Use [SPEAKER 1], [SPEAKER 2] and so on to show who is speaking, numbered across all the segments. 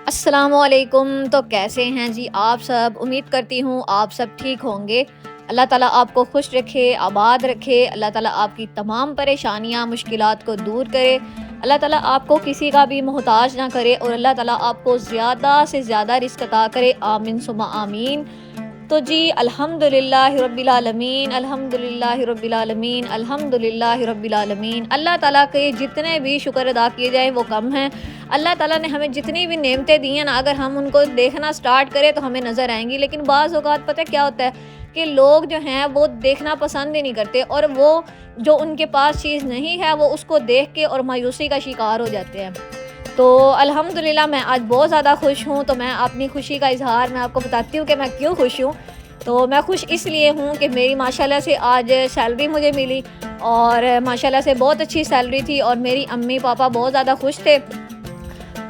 [SPEAKER 1] अस्सलामुअलैकुम। तो कैसे हैं जी आप सब? उम्मीद करती हूँ आप सब ठीक होंगे। अल्लाह ताला आपको खुश रखे, आबाद रखे। अल्लाह ताला आपकी तमाम परेशानियाँ, मुश्किलात को दूर करे। अल्लाह ताला आपको किसी का भी मोहताज ना करे और अल्लाह ताला आपको ज़्यादा से ज़्यादा रिज़्क अता करे। आमीन सुम्मा आमीन। तो जी अल्हम्दुलिल्लाहि रब्बिल आलमीन, अल्हम्दुलिल्लाहि रब्बिल आलमीन, अल्हम्दुलिल्लाहि रब्बिल आलमीन। अल्लाह ताला के जितने भी शुक्र अदा किए जाएँ वो कम हैं। अल्लाह ताला ने हमें जितनी भी नेमतें दी हैं ना, अगर हम उनको देखना स्टार्ट करें तो हमें नज़र आएँगी। लेकिन बाज़ औक़ात पता है क्या होता है कि लोग जो हैं वो देखना पसंद ही नहीं करते और वो जो उनके पास चीज़ नहीं है वो उसको देख के और मायूसी का शिकार हो जाते हैं। तो अल्हम्दुलिल्लाह मैं आज बहुत ज़्यादा खुश हूँ। तो मैं अपनी खुशी का इज़हार मैं आपको बताती हूँ कि मैं क्यों खुश हूँ। तो मैं खुश इसलिए हूँ कि मेरी माशाल्लाह से आज सैलरी मुझे मिली और माशाल्लाह से बहुत अच्छी सैलरी थी और मेरी अम्मी पापा बहुत ज़्यादा खुश थे।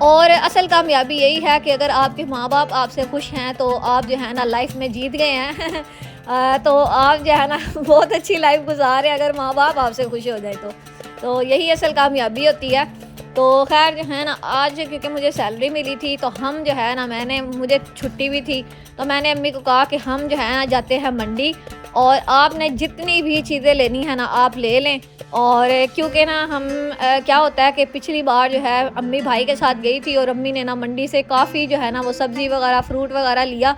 [SPEAKER 1] और असल कामयाबी यही है कि अगर आपके माँ-बाप आपसे खुश हैं तो आप जो है ना लाइफ में जीत गए हैं। तो आप जो है ना बहुत अच्छी लाइफ गुज़ार रहे हैं अगर माँ-बाप आपसे खुश हो जाए तो यही असल कामयाबी होती है। तो ख़ैर जो है ना आज क्योंकि मुझे सैलरी मिली थी तो हम जो है ना मुझे छुट्टी भी थी तो मैंने अम्मी को कहा कि हम जो है ना जाते हैं मंडी और आपने जितनी भी चीज़ें लेनी है ना आप ले लें। और क्योंकि ना क्या होता है कि पिछली बार जो है अम्मी भाई के साथ गई थी और अम्मी ने ना मंडी से काफ़ी जो है ना वो सब्ज़ी वगैरह फ्रूट वगैरह लिया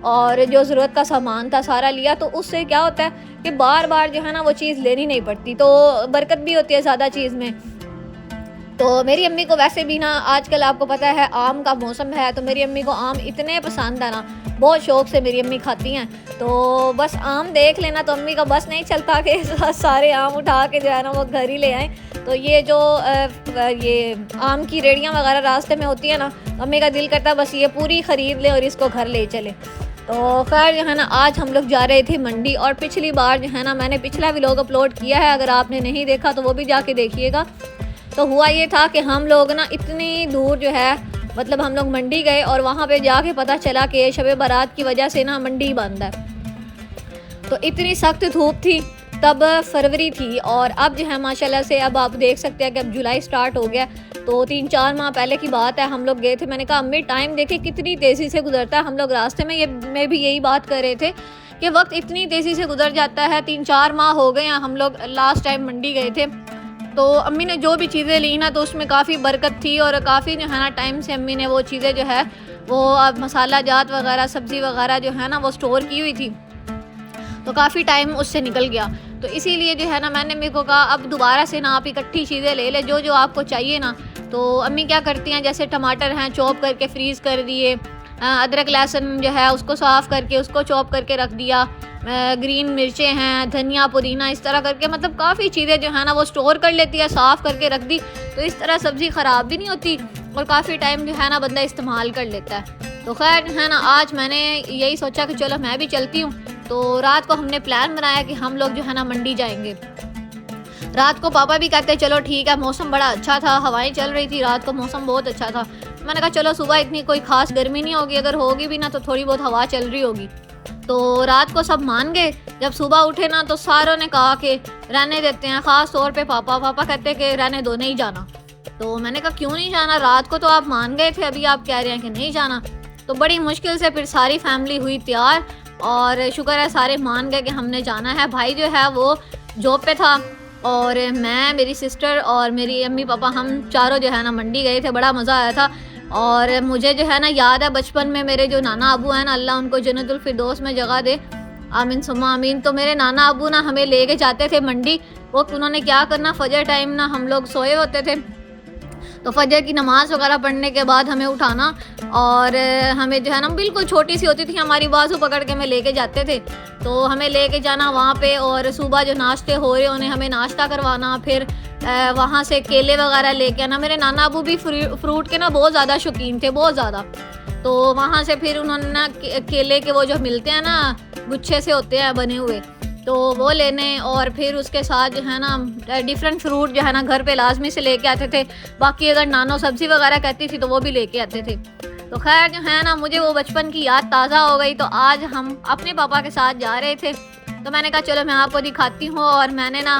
[SPEAKER 1] और जो ज़रूरत का सामान था सारा लिया। तो उससे क्या होता है कि बार बार जो है ना वो चीज़ लेनी नहीं पड़ती, तो बरकत भी होती है ज़्यादा चीज़ में। तो मेरी अम्मी को वैसे भी ना आजकल आपको पता है आम का मौसम है तो मेरी अम्मी को आम इतने पसंद है ना, बहुत शौक़ से मेरी अम्मी खाती हैं। तो बस आम देख लेना तो अम्मी का बस नहीं चलता कि सारे आम उठा के जो है ना वो घर ही ले आएँ। तो ये जो ये आम की रेड़ियाँ वगैरह रास्ते में होती है ना, तो अम्मी का दिल करता है बस ये पूरी ख़रीद लें और इसको घर ले चलें। तो खैर जो है ना आज हम लोग जा रहे थे मंडी और पिछली बार जो है ना मैंने पिछला व्लॉग अपलोड किया है, अगर आपने नहीं देखा तो वो भी जाके देखिएगा। तो हुआ ये था कि हम लोग ना इतनी दूर जो है मतलब हम लोग मंडी गए और वहाँ पे जाके पता चला कि शब बारात की वजह से ना मंडी बंद है। तो इतनी सख्त धूप थी, तब फरवरी थी और अब जो है माशाल्लाह से अब आप देख सकते हैं कि अब जुलाई स्टार्ट हो गया। तो 3-4 माह पहले की बात है हम लोग गए थे। मैंने कहा अम्मी टाइम देखे कितनी तेज़ी से गुजरता है। हम लोग रास्ते में मैं भी यही बात कर रहे थे कि वक्त इतनी तेज़ी से गुजर जाता है। 3-4 माह हो गए हैं हम लोग लास्ट टाइम मंडी गए थे। तो अम्मी ने जो भी चीज़ें ली ना तो उसमें काफ़ी बरकत थी और काफ़ी जो है ना टाइम से अम्मी ने वो चीज़ें जो है वो अब मसाला जात वगैरह सब्ज़ी वगैरह जो है ना वो स्टोर की हुई थी, तो काफ़ी टाइम उससे निकल गया। तो इसीलिए जो है ना मैंने अम्मी को कहा अब दोबारा से ना आप इकट्ठी चीज़ें ले ले जो जो आपको चाहिए ना। तो अम्मी क्या करती हैं जैसे टमाटर हैं चॉप करके फ्रीज़ कर दिए, अदरक लहसुन जो है उसको साफ़ करके उसको चॉप करके रख दिया, ग्रीन मिर्चें हैं, धनिया पुदीना इस तरह करके मतलब काफ़ी चीज़ें जो है ना वो स्टोर कर लेती है, साफ़ करके रख दी। तो इस तरह सब्ज़ी ख़राब भी नहीं होती और काफ़ी टाइम जो है ना बंदा इस्तेमाल कर लेता है। तो खैर है ना आज मैंने यही सोचा कि चलो मैं भी चलती हूँ। तो रात को हमने प्लान बनाया कि हम लोग जो है ना मंडी जाएंगे। रात को पापा भी कहते चलो ठीक है, मौसम बड़ा अच्छा था, हवाएं चल रही थी, रात को मौसम बहुत अच्छा था। मैंने कहा चलो सुबह इतनी कोई ख़ास गर्मी नहीं होगी, अगर होगी भी ना तो थोड़ी बहुत हवा चल रही होगी। तो रात को सब मान गए। जब सुबह उठे ना तो सारों ने कहा कि रहने देते हैं, ख़ास तौर पे पापा कहते कि रहने दो नहीं जाना। तो मैंने कहा क्यों नहीं जाना, रात को तो आप मान गए थे, अभी आप कह रहे हैं कि नहीं जाना। तो बड़ी मुश्किल से फिर सारी फैमिली हुई तैयार और शुक्र है सारे मान गए कि हमने जाना है। भाई जो है वो जॉब पे था और मैं, मेरी सिस्टर और मेरी अम्मी पापा हम चारों जो है ना मंडी गए थे। बड़ा मज़ा आया था और मुझे जो है ना याद है बचपन में मेरे जो नाना अबू हैं ना, अल्लाह उनको जन्नतुल फिरदौस में जगह दे, आमीन सुम्मा आमीन। तो मेरे नाना अबू ना हमें लेके जाते थे मंडी। वो उन्होंने क्या करना, फजर टाइम ना हम लोग सोए होते थे तो फजर की नमाज़ वगैरह पढ़ने के बाद हमें उठाना और हमें जो है ना बिल्कुल छोटी सी होती थी, हमारी बाजू पकड़ के हमें लेके जाते थे। तो हमें लेके जाना वहाँ पे और सुबह जो नाश्ते हो रहे उन्हें हमें नाश्ता करवाना, फिर वहाँ से केले वगैरह लेके आना। मेरे नाना अबू भी फ्रूट के ना बहुत ज़्यादा शौकीन थे, बहुत ज़्यादा। तो वहाँ से फिर उन्होंने ना केले के वो जो मिलते हैं ना गुच्छे से होते हैं बने हुए, तो वो लेने और फिर उसके साथ जो है ना डिफरेंट फ्रूट जो है ना घर पे लाजमी से लेके आते थे। बाकी अगर नानो सब्ज़ी वगैरह कहती थी तो वो भी लेके आते थे। तो खैर जो है ना मुझे वो बचपन की याद ताज़ा हो गई। तो आज हम अपने पापा के साथ जा रहे थे तो मैंने कहा चलो मैं आपको दिखाती हूँ। और मैंने ना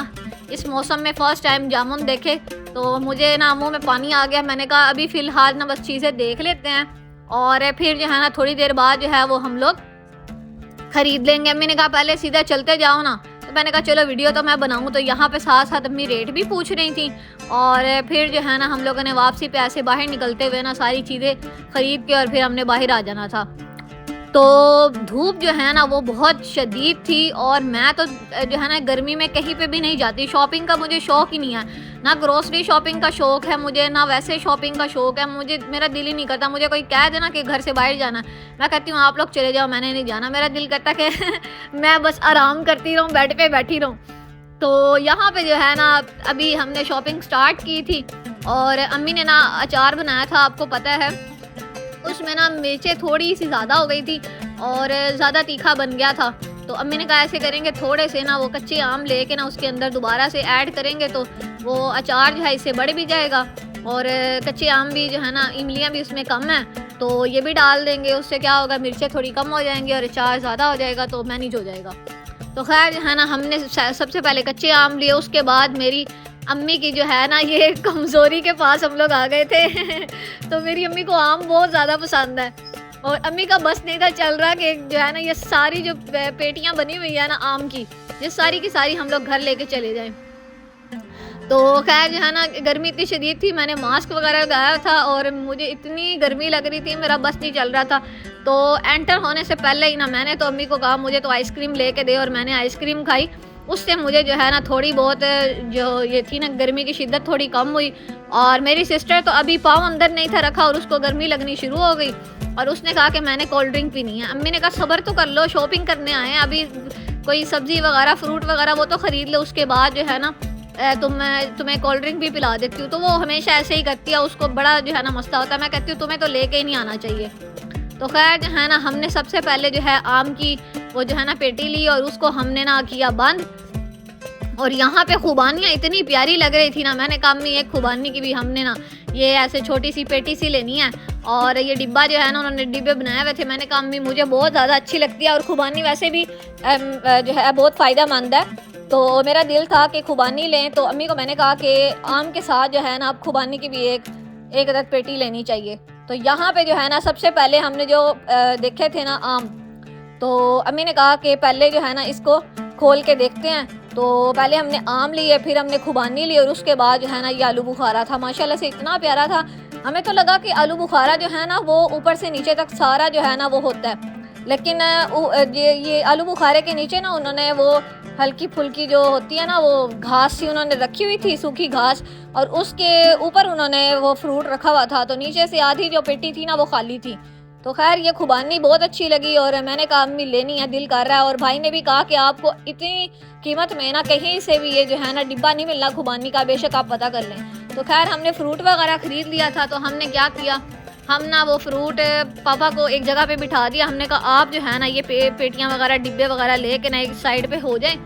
[SPEAKER 1] इस मौसम में फ़र्स्ट टाइम जामुन देखे तो मुझे ना मुँह में पानी आ गया। मैंने कहा अभी फ़िलहाल ना बस चीज़ें देख लेते हैं और फिर जो है ना थोड़ी देर बाद जो है वो हम लोग खरीद लेंगे। अम्मी ने कहा पहले सीधा चलते जाओ ना, तो मैंने कहा चलो वीडियो तो मैं बनाऊँ। तो यहाँ पे साथ साथ अम्मी रेट भी पूछ रही थी, और फिर जो है ना हम लोगों ने वापसी पे ऐसे बाहर निकलते हुए ना सारी चीज़ें ख़रीद के और फिर हमने बाहर आ जाना था। तो धूप जो है ना वो बहुत शदीद थी, और मैं तो जो है ना गर्मी में कहीं पे भी नहीं जाती। शॉपिंग का मुझे शौक़ ही नहीं है, ना ग्रोसरी शॉपिंग का शौक़ है मुझे, ना वैसे शॉपिंग का शौक़ है मुझे। मेरा दिल ही नहीं करता, मुझे कोई कह देना कि घर से बाहर जाना, मैं कहती हूँ आप लोग चले जाओ, मैंने नहीं जाना। मेरा दिल करता कि मैं बस आराम करती रहूँ, बेड पे बैठी रहूँ। तो यहाँ पे जो है ना अभी हमने शॉपिंग स्टार्ट की थी, और अम्मी ने ना अचार बनाया था, आपको पता है उसमें ना मिर्चें थोड़ी सी ज़्यादा हो गई थी और ज़्यादा तीखा बन गया था। तो अम्मी ने कहा ऐसे करेंगे, थोड़े से ना वो कच्चे आम लेके ना उसके अंदर दोबारा से ऐड करेंगे तो वो अचार जो है इससे बढ़ भी जाएगा, और कच्चे आम भी जो है ना इमलियाँ भी उसमें कम है, तो ये भी डाल देंगे। उससे क्या होगा, मिर्चें थोड़ी कम हो जाएंगी और अचार ज़्यादा हो जाएगा, तो मैनेज हो जाएगा। तो खैर जो है ना हमने सबसे पहले कच्चे आम लिए, उसके बाद मेरी अम्मी की जो है ना ये कमज़ोरी के पास हम लोग आ गए थे तो मेरी अम्मी को आम बहुत ज़्यादा पसंद है, और अम्मी का बस नहीं था चल रहा कि जो है ना ये सारी जो पेटियां बनी हुई है ना आम की, ये सारी की सारी हम लोग घर लेके चले जाएं। तो खैर जो है ना गर्मी इतनी शदीद थी, मैंने मास्क वगैरह लगाया था और मुझे इतनी गर्मी लग रही थी, मेरा बस नहीं चल रहा था। तो एंटर होने से पहले ही ना मैंने तो अम्मी को कहा मुझे तो आइसक्रीम लेके दे, और मैंने आइसक्रीम खाई। उससे मुझे जो है ना थोड़ी बहुत जो ये थी ना गर्मी की शिद्दत थोड़ी कम हुई। और मेरी सिस्टर तो अभी पाँव अंदर नहीं था रखा और उसको गर्मी लगनी शुरू हो गई, और उसने कहा कि मैंने कोल्ड ड्रिंक पीनी है। अम्मी ने कहा सब्र तो कर लो, शॉपिंग करने आए हैं, अभी कोई सब्ज़ी वगैरह फ्रूट वगैरह वो तो ख़रीद लो, उसके बाद जो है ना तुम्हें कोल्ड ड्रिंक भी पिला देती हूँ। तो वो हमेशा ऐसे ही करती है, उसको बड़ा जो है ना मसला होता है। मैं कहती हूँ तुम्हें तो लेके ही नहीं आना चाहिए। तो खैर जो है ना हमने सबसे पहले जो है आम की वो जो है ना पेटी ली, और उसको हमने ना किया बंद। और यहाँ पे खुबानियाँ इतनी प्यारी लग रही थी ना, मैंने कहा अम्मी एक खुबानी की भी हमने ना ये ऐसे छोटी सी पेटी सी लेनी है। और ये डिब्बा जो है ना उन्होंने डिब्बे बनाए हुए थे, मैंने कहा अम्मी मुझे बहुत ज़्यादा अच्छी लगती है, और खुबानी वैसे भी जो है बहुत फ़ायदेमंद है। तो मेरा दिल था कि खुबानी लें, तो अम्मी को मैंने कहा कि आम के साथ जो है ना आप खुबानी की भी एक अदद पेटी लेनी चाहिए। तो यहाँ पे जो है ना सबसे पहले हमने जो देखे थे ना आम, तो अम्मी ने कहा कि पहले जो है ना इसको खोल के देखते हैं। तो पहले हमने आम लिए, फिर हमने खुबानी ली, और उसके बाद जो है ना ये आलू बुखारा था। माशाल्लाह से इतना प्यारा था, हमें तो लगा कि आलू बुखारा जो है ना वो ऊपर से नीचे तक सारा जो है ना वो होता है, लेकिन ये आलू बुखारे के नीचे ना उन्होंने वो हल्की फुल्की जो होती है ना वो घास सी उन्होंने रखी हुई थी, सूखी घास, और उसके ऊपर उन्होंने वो फ्रूट रखा हुआ था। तो नीचे से आधी जो पेटी थी ना वो खाली थी। तो खैर ये खुबानी बहुत अच्छी लगी, और मैंने कहा अम्मी लेनी है, दिल कर रहा है। और भाई ने भी कहा कि आपको इतनी कीमत में ना कहीं से भी ये जो है ना डिब्बा नहीं मिलना खुबानी का, बेशक आप पता कर लें। तो खैर हमने फ्रूट वगैरह ख़रीद लिया था। तो हमने क्या किया, हम ना वो फ्रूट पापा को एक जगह पे बिठा दिया। हमने कहा आप जो है ना ये पेटियाँ वगैरह डिब्बे वगैरह लेके ना एक साइड पे हो जाएं,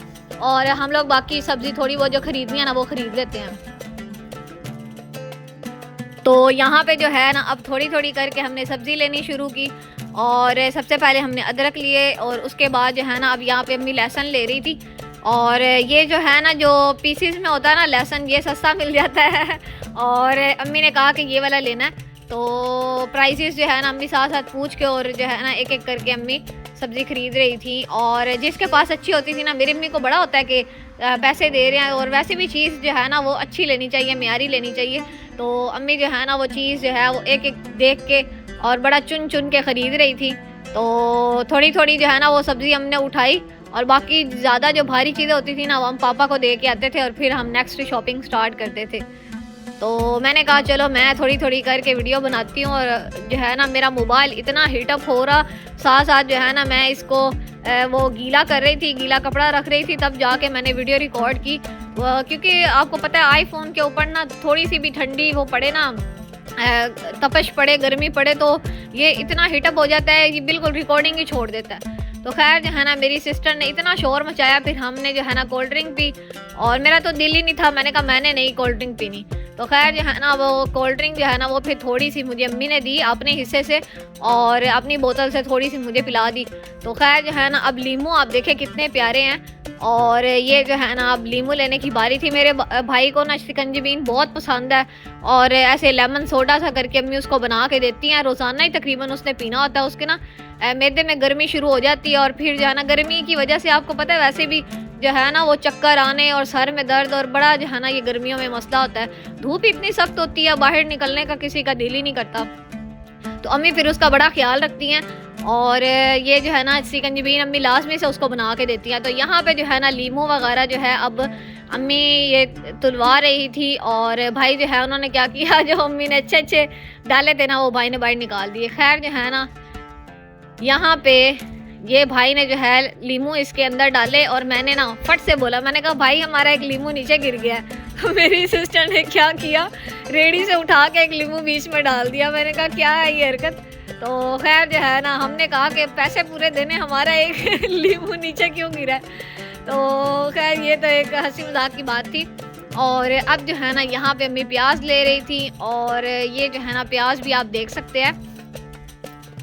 [SPEAKER 1] और हम लोग बाकी सब्ज़ी थोड़ी वो जो ख़रीदनी है ना वो ख़रीद लेते हैं। तो यहाँ पे जो है ना अब थोड़ी थोड़ी करके हमने सब्ज़ी लेनी शुरू की, और सबसे पहले हमने अदरक लिए, और उसके बाद जो है ना अब यहाँ पे अम्मी लहसुन ले रही थी। और ये जो है ना जो पीसीज में होता है ना लहसुन, ये सस्ता मिल जाता है, और अम्मी ने कहा कि ये वाला लेना है। तो प्राइसेस जो है ना अम्मी साथ साथ पूछ के और जो है ना एक एक करके अम्मी सब्ज़ी ख़रीद रही थी। और जिसके पास अच्छी होती थी ना, मेरी अम्मी को बड़ा होता है कि पैसे दे रहे हैं, और वैसे भी चीज़ जो है ना वो अच्छी लेनी चाहिए, मेयारी लेनी चाहिए। तो अम्मी जो है ना वो चीज़ जो है वो एक एक देख के और बड़ा चुन चुन के ख़रीद रही थी। तो थोड़ी थोड़ी जो है ना वो सब्ज़ी हमने उठाई, और बाकी ज़्यादा जो भारी चीज़ें होती थी ना वो हम पापा को दे के आते थे, और फिर हम नेक्स्ट शॉपिंग स्टार्ट करते थे। तो मैंने कहा चलो मैं थोड़ी थोड़ी करके वीडियो बनाती हूँ, और जो है ना मेरा मोबाइल इतना हीटअप हो रहा, साथ साथ जो है ना मैं इसको वो गीला कर रही थी, गीला कपड़ा रख रही थी, तब जाके मैंने वीडियो रिकॉर्ड की। क्योंकि आपको पता है आईफोन के ऊपर ना थोड़ी सी भी ठंडी वो पड़े ना, तपश पड़े, गर्मी पड़े, तो ये इतना हीटअप हो जाता है, ये बिल्कुल रिकॉर्डिंग ही छोड़ देता है। तो खैर जो है ना मेरी सिस्टर ने इतना शोर मचाया, फिर हमने जो है ना कोल्ड ड्रिंक पी, और मेरा तो दिल ही नहीं था, मैंने कहा मैंने नहीं कोल्ड ड्रिंक पीनी। तो तो खैर जो है ना वो कोल्ड ड्रिंक जो है ना वो फिर थोड़ी सी मुझे अम्मी ने दी अपने हिस्से से और अपनी बोतल से थोड़ी सी मुझे पिला दी। तो खैर जो है ना अब लीमू आप देखें कितने प्यारे हैं। और ये जो है ना अब लीमू लेने की बारी थी। मेरे भाई को ना शिकंजीबीन बहुत पसंद है और ऐसे लेमन सोडा सा करके अम्मी उसको बना के देती हैं। रोज़ाना ही तकरीबन उसने पीना होता है। उसके ना मैदे में गर्मी शुरू हो जाती है और फिर जो है ना गर्मी की वजह से आपको पता है वैसे भी जो है ना वो चक्कर आने और सर में दर्द और बड़ा जो है ना ये गर्मियों में मसला होता है। धूप इतनी सख्त होती है बाहर निकलने का किसी का दिल ही नहीं करता। तो अम्मी फिर उसका बड़ा ख्याल रखती हैं और ये जो है ना शिकंजीबीन अम्मी लाजमी से उसको बना के देती हैं। तो यहाँ पे जो है ना लीमू वगैरह जो है अब अम्मी ये तुलवा रही थी और भाई जो है उन्होंने क्या किया, जो अम्मी ने अच्छे अच्छे डाले थे ना वो भाई ने बाहर निकाल दिए। खैर जो है ना यहाँ पे ये भाई ने जो है लीमू इसके अंदर डाले और मैंने ना फट से बोला, मैंने कहा भाई हमारा एक लीमू नीचे गिर गया है। मेरी सिस्टर ने क्या किया, रेडी से उठा के एक लीमू बीच में डाल दिया। मैंने कहा क्या है ये हरकत। तो खैर जो है ना हमने कहा कि पैसे पूरे देने, हमारा एक लीमू नीचे क्यों गिरा है। तो खैर ये तो एक हंसी मजाक की बात थी। और अब जो है ना यहाँ पे अम्मी प्याज ले रही थी और ये जो है ना प्याज भी आप देख सकते हैं।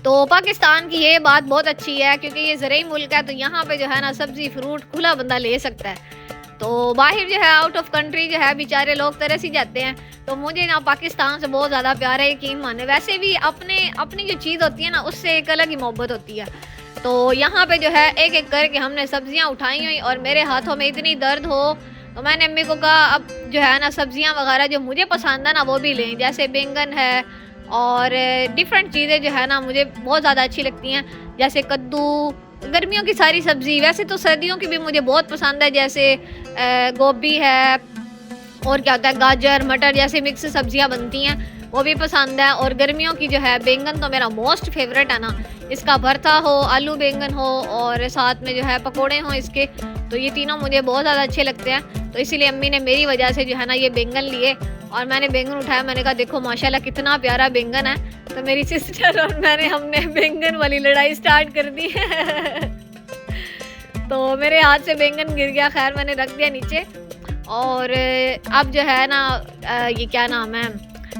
[SPEAKER 1] तो पाकिस्तान की ये बात बहुत अच्छी है क्योंकि ये ज़रूरी मुल्क है, तो यहाँ पे जो है ना सब्ज़ी फ्रूट खुला बंदा ले सकता है। तो बाहर जो है आउट ऑफ कंट्री जो है बेचारे लोग तरस ही जाते हैं। तो मुझे ना पाकिस्तान से बहुत ज़्यादा प्यार है, यकीन माने। वैसे भी अपनी जो चीज़ होती है ना उससे एक अलग ही मोहब्बत होती है। तो यहाँ पे जो है एक एक करके हमने सब्जियाँ उठाई हुई और मेरे हाथों में इतनी दर्द हो तो मैंने अम्मी को कहा अब जो है ना सब्जियाँ वगैरह जो मुझे पसंद है ना वो भी लें, जैसे बैंगन है और डिफरेंट चीज़ें जो है ना मुझे बहुत ज़्यादा अच्छी लगती हैं, जैसे कद्दू, गर्मियों की सारी सब्ज़ी। वैसे तो सर्दियों की भी मुझे बहुत पसंद है, जैसे गोभी है और क्या होता है गाजर मटर जैसे मिक्स सब्जियां बनती हैं वो भी पसंद है। और गर्मियों की जो है बैंगन तो मेरा मोस्ट फेवरेट है ना, इसका भरता हो, आलू बैंगन हो और साथ में जो है पकोड़े हों इसके, तो ये तीनों मुझे बहुत ज़्यादा अच्छे लगते हैं। तो इसीलिए अम्मी ने मेरी वजह से जो है ना ये बैंगन लिए और मैंने बैंगन उठाया। मैंने कहा देखो माशाल्लाह कितना प्यारा बैंगन है। तो मेरी सिस्टर और हमने बैंगन वाली लड़ाई स्टार्ट कर दी तो मेरे हाथ से बैंगन गिर गया, खैर मैंने रख दिया नीचे। और अब जो है ना ये क्या नाम है,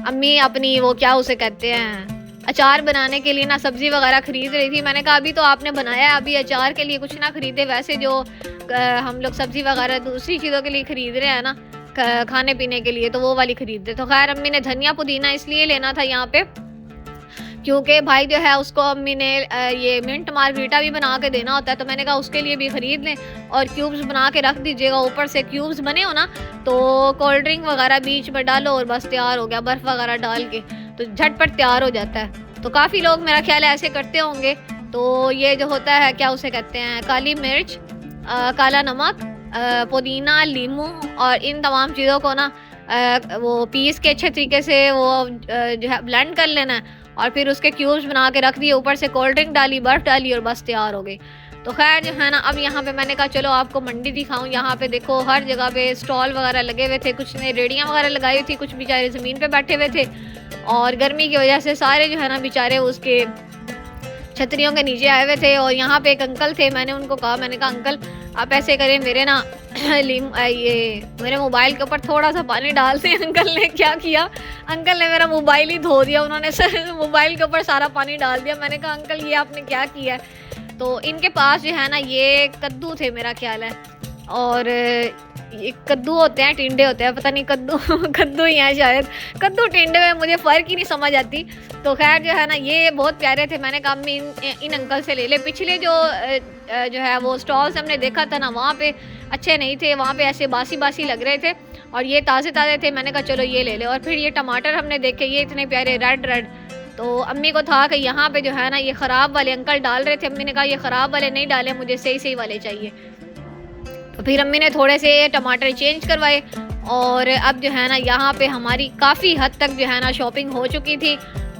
[SPEAKER 1] अम्मी अपनी वो क्या उसे कहते हैं अचार बनाने के लिए ना सब्ज़ी वगैरह ख़रीद रही थी। मैंने कहा अभी तो आपने बनाया है, अभी अचार के लिए कुछ ना ख़रीदे। वैसे जो हम लोग सब्ज़ी वगैरह दूसरी चीज़ों के लिए ख़रीद रहे हैं ना खाने पीने के लिए, तो वो वाली ख़रीदते। तो खैर अम्मी ने धनिया पुदीना इसलिए लेना था यहाँ पे क्योंकि भाई जो है उसको अम्मी ने ये मिंट मार्गरीटा भी बना के देना होता है। तो मैंने कहा उसके लिए भी ख़रीद लें और क्यूब्स बना के रख दीजिएगा। ऊपर से क्यूब्स बने हो ना तो कोल्ड ड्रिंक वगैरह बीच में डालो और बस तैयार हो गया, बर्फ़ वगैरह डाल के तो झटपट तैयार हो जाता है। तो काफ़ी लोग मेरा ख्याल है ऐसे करते होंगे। तो ये जो होता है क्या उसे कहते हैं काली मिर्च, काला नमक, पुदीना, लीमू और इन तमाम चीज़ों को ना वो पीस के अच्छे तरीके से वो जो है ब्लेंड कर लेना है और फिर उसके क्यूब्स बना के रख दिए, ऊपर से कोल्ड ड्रिंक डाली, बर्फ़ डाली और बस तैयार हो गई। तो खैर जो है ना अब यहाँ पे मैंने कहा चलो आपको मंडी दिखाऊं। यहाँ पे देखो हर जगह पे स्टॉल वगैरह लगे हुए थे, कुछ ने रेडियाँ वगैरह लगाई हुई थी, कुछ बेचारे ज़मीन पे बैठे हुए थे और गर्मी की वजह से सारे जो है ना बेचारे उसके छतरियों के नीचे आए हुए थे। और यहाँ पे एक अंकल थे, मैंने उनको कहा, मैंने कहा अंकल आप ऐसे करें मेरे ना ये मेरे मोबाइल के ऊपर थोड़ा सा पानी डाल दें। अंकल ने क्या किया, अंकल ने मेरा मोबाइल ही धो दिया, उन्होंने मोबाइल के ऊपर सारा पानी डाल दिया। मैंने कहा अंकल ये आपने क्या किया है। तो इनके पास जो है ना ये कद्दू थे मेरा ख्याल है, और ये कद्दू होते हैं टिंडे होते हैं, पता नहीं कद्दू ही है शायद, कद्दू टिंडे में मुझे फ़र्क ही नहीं समझ आती। तो खैर जो है ना ये बहुत प्यारे थे। मैंने कहा अम्मी इन अंकल से ले ले। पिछले जो है वो स्टॉल्स हमने देखा था ना वहाँ पे अच्छे नहीं थे, वहाँ पे ऐसे बासी बासी लग रहे थे और ये ताज़े ताज़े थे। मैंने कहा चलो ये ले ले। और फिर ये टमाटर हमने देखे, ये इतने प्यारे रेड। तो अम्मी को था कि यहाँ पे जो है ना ये ख़राब वाले अंकल डाल रहे थे। अम्मी ने कहा ये ख़राब वाले नहीं डाले, मुझे सही वाले चाहिए। तो फिर अम्मी ने थोड़े से टमाटर चेंज करवाए और अब जो है ना यहाँ पे हमारी काफ़ी हद तक जो है ना शॉपिंग हो चुकी थी।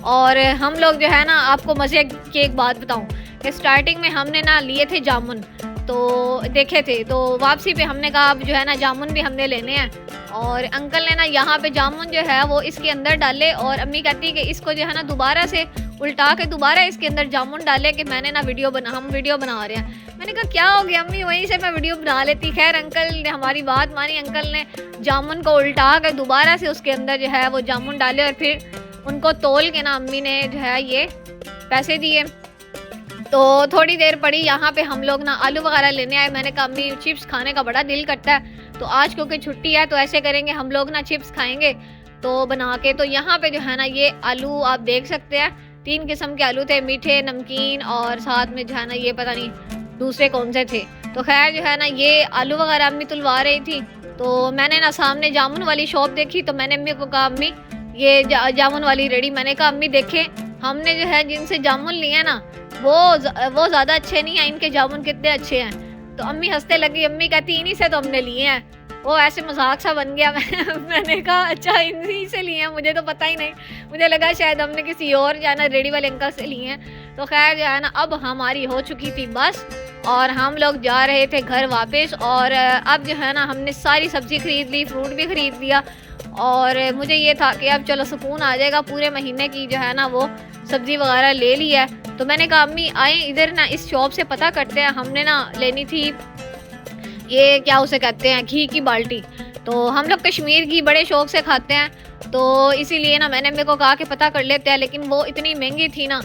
[SPEAKER 1] और हम लोग जो है ना आपको मज़े की एक बात बताऊँ कि स्टार्टिंग में हमने ना लिए थे जामुन, तो देखे थे। तो वापसी पे हमने कहा अब जो है ना जामुन भी हमने लेने हैं, और अंकल ने ना यहाँ पे जामुन जो है वो इसके अंदर डाले, और अम्मी कहती है कि इसको जो है ना दोबारा से उल्टा के दोबारा इसके अंदर जामुन डाले कि मैंने ना हम वीडियो बना रहे हैं। मैंने कहा क्या हो गया अम्मी, वहीं से मैं वीडियो बना लेती। खैर अंकल ने हमारी बात मानी, अंकल ने जामुन को उल्टा के दोबारा से उसके अंदर जो है वो जामुन डाले, और फिर उनको तोल के ना अम्मी ने जो है ये पैसे दिए। तो थोड़ी देर पड़ी, यहाँ पे हम लोग ना आलू वगैरह लेने आए। मैंने कहा अम्मी चिप्स खाने का बड़ा दिल करता है, तो आज क्योंकि छुट्टी है तो ऐसे करेंगे हम लोग ना चिप्स खाएंगे तो बना के। तो यहाँ पे जो है ना ये आलू आप देख सकते हैं, 3 किस्म के आलू थे, मीठे, नमकीन, और साथ में जो है ना ये पता नहीं दूसरे कौन से थे। तो खैर जो है ना ये आलू वगैरह अम्मी तुलवा रही थी। तो मैंने ना सामने जामुन वाली शॉप देखी, तो मैंने अम्मी को कहा अम्मी ये जामुन वाली रेडी। मैंने कहा अम्मी देखें हमने जो है जिनसे जामुन लिए ना वो ज़्यादा अच्छे नहीं हैं, इनके जामुन कितने अच्छे हैं। तो अम्मी हंसते लगी, अम्मी कहती इन्हीं से तो हमने लिए हैं। वो ऐसे मजाक सा बन गया। मैंने कहा अच्छा इन्हीं से लिए हैं, मुझे तो पता ही नहीं, मुझे लगा शायद हमने किसी और जो है ना रेडी वाले अंकल से लिए हैं। तो खैर जो है ना अब हमारी हो चुकी थी बस, और हम लोग जा रहे थे घर वापस। और अब जो है ना हमने सारी सब्ज़ी ख़रीद ली, फ्रूट भी ख़रीद लिया, और मुझे ये था कि अब चलो सुकून आ जाएगा, पूरे महीने की जो है ना वो सब्ज़ी वगैरह ले ली है। तो मैंने कहा अम्मी आए इधर ना इस शॉप से पता करते हैं, हमने ना लेनी थी ये क्या उसे कहते हैं घी की बाल्टी। तो हम लोग कश्मीर घी बड़े शौक से खाते हैं, तो इसीलिए ना मैंने मेरे को कहा कि पता कर लेते हैं, लेकिन वो इतनी महंगी थी ना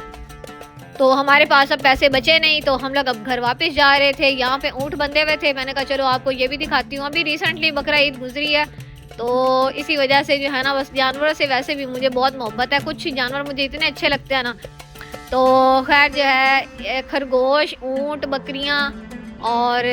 [SPEAKER 1] तो हमारे पास अब पैसे बचे नहीं। तो हम लोग अब घर वापस जा रहे थे, यहाँ पे ऊँट बंधे हुए थे। मैंने कहा चलो आपको ये भी दिखाती हूँ, अभी रिसेंटली बकरा ईद गुजरी है, तो इसी वजह से जो है ना बस जानवरों से वैसे भी मुझे बहुत मोहब्बत है, कुछ जानवर मुझे इतने अच्छे लगते हैं ना। तो खैर जो है खरगोश, ऊँट, बकरियाँ और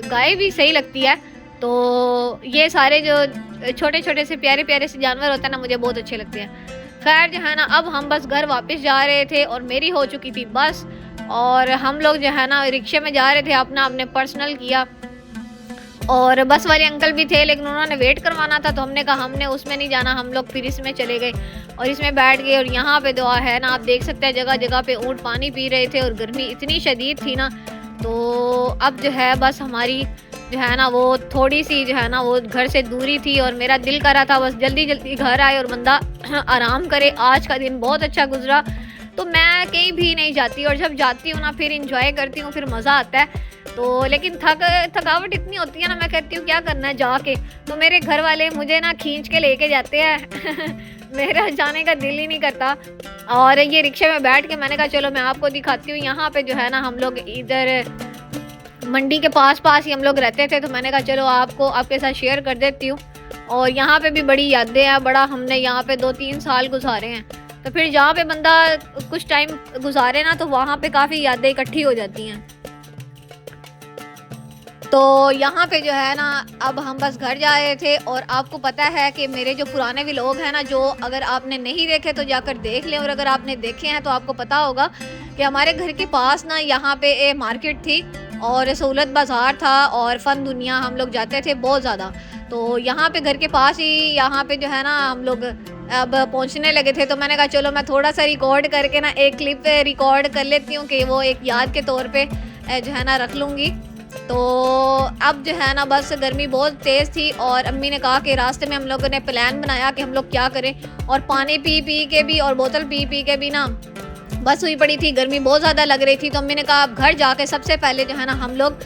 [SPEAKER 1] गाय भी सही लगती है। तो ये सारे जो छोटे छोटे से प्यारे प्यारे से जानवर होते हैं ना मुझे बहुत अच्छे लगते हैं। खैर जो है ना अब हम बस घर वापस जा रहे थे, और मेरी हो चुकी थी बस, और हम लोग जो है ना रिक्शे में जा रहे थे, अपना आपने पर्सनल किया। और बस वाले अंकल भी थे, लेकिन उन्होंने वेट करवाना था, तो हमने कहा हमने उसमें नहीं जाना, हम लोग फिर इसमें चले गए और इसमें बैठ गए। और यहाँ पे दुआ है ना आप देख सकते हैं जगह जगह पे ऊँट पानी पी रहे थे, और गर्मी इतनी शदीद थी ना। तो अब जो है बस हमारी जो है ना वो थोड़ी सी जो है ना वो घर से दूरी थी, और मेरा दिल कर रहा था बस जल्दी जल्दी घर आए और बंदा आराम करे। आज का दिन बहुत अच्छा गुजरा। तो मैं कहीं भी नहीं जाती, और जब जाती हूँ ना फिर इंजॉय करती हूँ, फिर मज़ा आता है। तो लेकिन थकावट इतनी होती है ना, मैं कहती हूँ क्या करना है जाके। तो मेरे घर वाले मुझे ना खींच के लेके जाते हैं मेरा जाने का दिल ही नहीं करता। और ये रिक्शे में बैठ के मैंने कहा चलो मैं आपको दिखाती हूँ। यहाँ पे जो है ना हम लोग इधर मंडी के पास ही हम लोग रहते थे, तो मैंने कहा चलो आपको आपके साथ शेयर कर देती हूँ। और यहाँ पे भी बड़ी यादें हैं, बड़ा हमने यहाँ पे 2-3 साल गुजारे हैं। तो फिर जहाँ पे बंदा कुछ टाइम गुजारे ना, तो वहाँ पे काफ़ी यादें इकट्ठी हो जाती हैं। तो यहाँ पे जो है ना अब हम बस घर जा रहे थे, और आपको पता है कि मेरे जो पुराने व्लॉग हैं ना, जो अगर आपने नहीं देखे तो जाकर देख लें, और अगर आपने देखे हैं तो आपको पता होगा कि हमारे घर के पास ना यहाँ पे मार्केट थी, और सहूलत बाज़ार था, और फ़न दुनिया हम लोग जाते थे बहुत ज़्यादा। तो यहाँ पे घर के पास ही यहाँ पे जो है ना हम लोग अब पहुँचने लगे थे। तो मैंने कहा चलो मैं थोड़ा सा रिकॉर्ड करके ना एक क्लिप रिकॉर्ड कर लेती हूँ, कि वो एक याद के तौर पे जो है ना रख लूँगी। तो अब जो है ना बस गर्मी बहुत तेज़ थी, और अम्मी ने कहा कि रास्ते में हम लोगों ने प्लान बनाया कि हम लोग क्या करें, और पानी पी पी के भी और बोतल पी पी के भी ना बस हुई पड़ी थी, गर्मी बहुत ज़्यादा लग रही थी। तो अम्मी ने कहा अब घर जाके सबसे पहले जो है ना हम लोग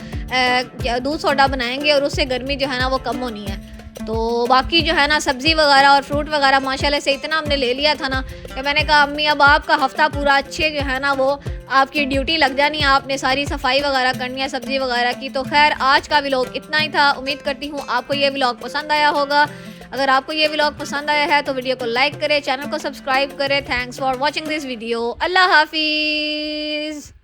[SPEAKER 1] दूध सोडा बनाएंगे, और उससे गर्मी जो है ना वो कम होनी है। तो बाकी जो है ना सब्ज़ी वगैरह और फ्रूट वगैरह माशाल्लाह से इतना हमने ले लिया था ना, कि मैंने कहा अम्मी अब आपका हफ़्ता पूरा अच्छे जो है ना वो आपकी ड्यूटी लग जानी है, आपने सारी सफाई वगैरह करनी है सब्ज़ी वगैरह की। तो खैर आज का व्लॉग इतना ही था। उम्मीद करती हूँ आपको ये व्लॉग पसंद आया होगा। अगर आपको ये व्लॉग पसंद आया है तो वीडियो को लाइक करें, चैनल को सब्सक्राइब करें। Thanks for watching this video. अल्लाह हाफिज़।